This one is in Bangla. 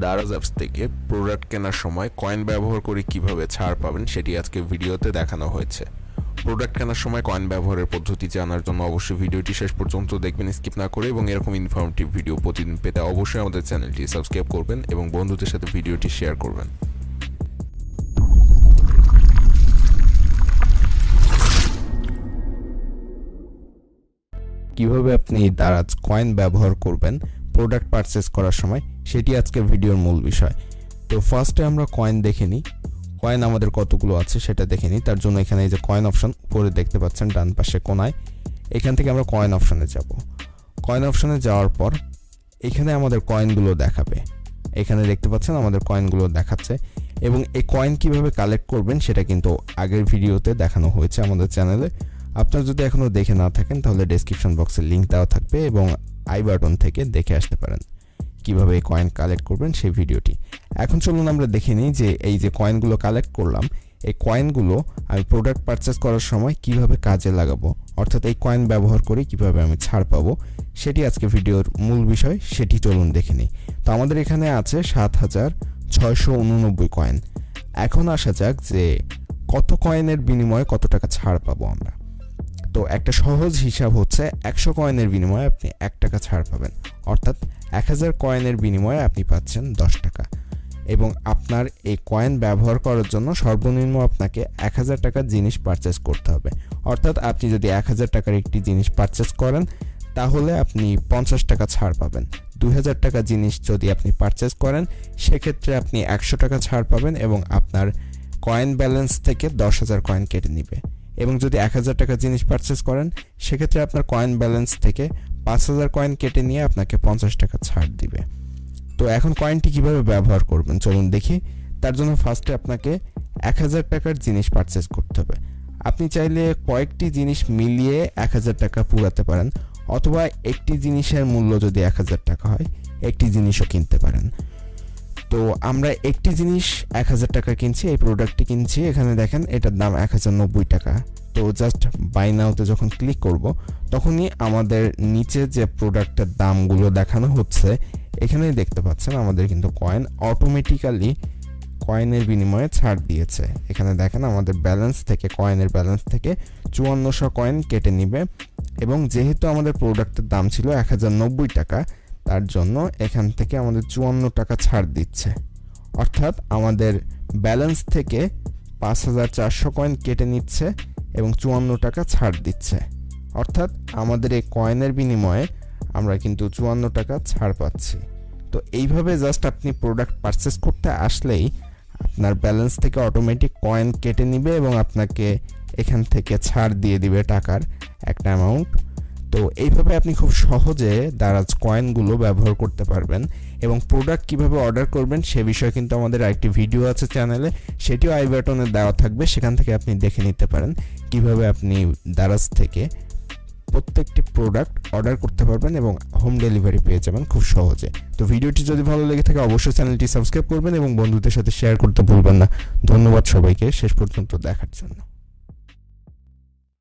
দারাজ অ্যাপস থেকে প্রোডাক্ট কেনার সময় কয়েন ব্যবহার করে কিভাবে ছাড় পাবেন সেটি আজকে ভিডিওতে দেখানো হয়েছে। প্রোডাক্ট কেনার সময় কয়েন ব্যবহারের পদ্ধতি জানার জন্য অবশ্যই ভিডিওটি শেষ পর্যন্ত দেখবেন স্কিপ না করে, এবং এরকম ইনফরমেটিভ ভিডিও প্রতিদিন পেতে অবশ্যই আমাদের চ্যানেলটি সাবস্ক্রাইব করবেন এবং বন্ধুদের সাথে ভিডিওটি শেয়ার করবেন। কিভাবে আপনি দারাজ কয়েন ব্যবহার করবেন প্রোডাক্ট পারচেস করার সময় সেটি আজকের ভিডিওর মূল বিষয়। তো ফার্স্টে আমরা কয়েন দেখে নিই, কয়েন আমাদের কতগুলো আছে সেটা দেখে নিই। তার জন্য এখানে এই যে কয়েন অপশন উপরে দেখতে পাচ্ছেন ডান পাশে কোনায়, এখান থেকে আমরা কয়েন অপশনে যাব। কয়েন অপশনে যাওয়ার পর এখানে আমাদের কয়েনগুলো দেখাবে, এখানে দেখতে পাচ্ছেন আমাদের কয়েনগুলো দেখাচ্ছে, এবং এই কয়েন কিভাবে কালেক্ট করবেন সেটা কিন্তু আগের ভিডিওতে দেখানো হয়েছে আমাদের চ্যানেলে। আপনারা যদি এখনও দেখে না থাকেন তাহলে ডেসক্রিপশন বক্সে লিঙ্ক দেওয়া থাকবে এবং আই বাটন থেকে দেখে আসতে পারেন কিভাবে এই কয়েন কালেক্ট করবেন সেই ভিডিওটি। এখন চলুন আমরা দেখে নিই যে এই যে কয়েনগুলো কালেক্ট করলাম, এই কয়েনগুলো আমি প্রোডাক্ট পারচেস করার সময় কিভাবে কাজে লাগাবো, অর্থাৎ এই কয়েন ব্যবহার করে কিভাবে আমি ছাড় পাবো সেটি আজকে ভিডিওর মূল বিষয়, সেটি চলুন দেখে নিই। তো আমাদের এখানে আছে 7,689 কয়েন। এখন আসা যাক যে কত কয়েনের বিনিময়ে কত টাকা ছাড় পাবো আমরা। তো একটা সহজ হিসাব হচ্ছে 100 কয়েনের বিনিময়ে আপনি 1 টাকা ছাড় পাবেন, অর্থাৎ 1000 কয়েনের বিনিময়ে আপনি পাচ্ছেন 10 টাকা। এবং আপনার এই কয়েন ব্যবহার করার জন্য সর্বনিম্ন আপনাকে 1000 টাকার জিনিস পারচেস করতে হবে। অর্থাৎ আপনি যদি 1000 টাকার একটি জিনিস পারচেস করেন তাহলে আপনি 50 টাকা ছাড় পাবেন। 2000 টাকা জিনিস যদি আপনি পারচেস করেন সেক্ষেত্রে আপনি 100 টাকা ছাড় পাবেন এবং আপনার কয়েন ব্যালেন্স থেকে 10,000 কয়েন কেটে নেবে। এবং যদি 1000 টাকা জিনিস পারচেস করেন সেক্ষেত্রে আপনার কয়েন ব্যালেন্স থেকে 5000 কয়েন কেটে নিয়ে আপনাকে 50 টাকা ছাড় দিবে। তো এখন কয়েনটি কিভাবে ব্যবহার করবেন চলুন দেখি। তার জন্য ফার্স্টে আপনাকে 1000 টাকার জিনিস পারচেস করতে হবে। আপনি চাইলে কয়েকটি জিনিস মিলিয়ে 1000 টাকা পুরাতে পারেন, অথবা একটি জিনিসের মূল্য যদি 1000 টাকা হয় একটি জিনিসও কিনতে পারেন। তো আমরা একটি জিনিস 1000 টাকা কিনছি, এই প্রোডাক্টটি কিনছি, এখানে দেখেন এটার দাম 1090 টাকা। তো জাস্ট বাই নাওতে যখন ক্লিক করব তখনই আমাদের নিচে যে প্রোডাক্টের দামগুলো দেখানো হচ্ছে এখানেই দেখতে পাচ্ছেন আমাদের কিন্তু কয়েন অটোমেটিক্যালি কয়েনের বিনিময়ে ছাড় দিয়েছে। এখানে দেখেন আমাদের ব্যালেন্স থেকে, কয়েনের ব্যালেন্স থেকে 5400 কয়েন কেটে নিবে, এবং যেহেতু আমাদের প্রোডাক্টের দাম ছিল 1090 টাকা তার জন্য এখান থেকে আমাদের 54 টাকা ছাড় দিচ্ছে, অর্থাৎ আমাদের ব্যালেন্স থেকে 5400 কয়েন কেটে নিচ্ছে এবং 54 টাকা ছাড় দিচ্ছে। অর্থাৎ আমাদের এই কয়েনের বিনিময়ে আমরা কিন্তু 54 টাকা ছাড় পাচ্ছি। তো এইভাবে জাস্ট আপনি প্রোডাক্ট পারচেস করতে আসলেই আপনার ব্যালেন্স থেকে অটোমেটিক কয়েন কেটে নিবে এবং আপনাকে এখান থেকে ছাড় দিয়ে দিবে টাকার একটা অ্যামাউন্ট। তো এইভাবে আপনি খুব সহজে দারাজ কয়েনগুলো ব্যবহার করতে পারবেন। এবং প্রোডাক্ট কিভাবে অর্ডার করবেন সে বিষয়ে কিন্তু আমাদের আরেকটি ভিডিও আছে চ্যানেলে, সেটিও আই বাটনে দেওয়া থাকবে, সেখান থেকে আপনি দেখে নিতে পারেন কিভাবে আপনি দারাজ থেকে প্রত্যেকটি প্রোডাক্ট অর্ডার করতে পারবেন এবং হোম ডেলিভারি পেয়ে যাবেন খুব সহজে। তো ভিডিওটি যদি ভালো লেগে থাকে অবশ্যই চ্যানেলটি সাবস্ক্রাইব করবেন এবং বন্ধুদের সাথে শেয়ার করতে ভুলবেন না। ধন্যবাদ সবাইকে শেষ পর্যন্ত দেখার জন্য।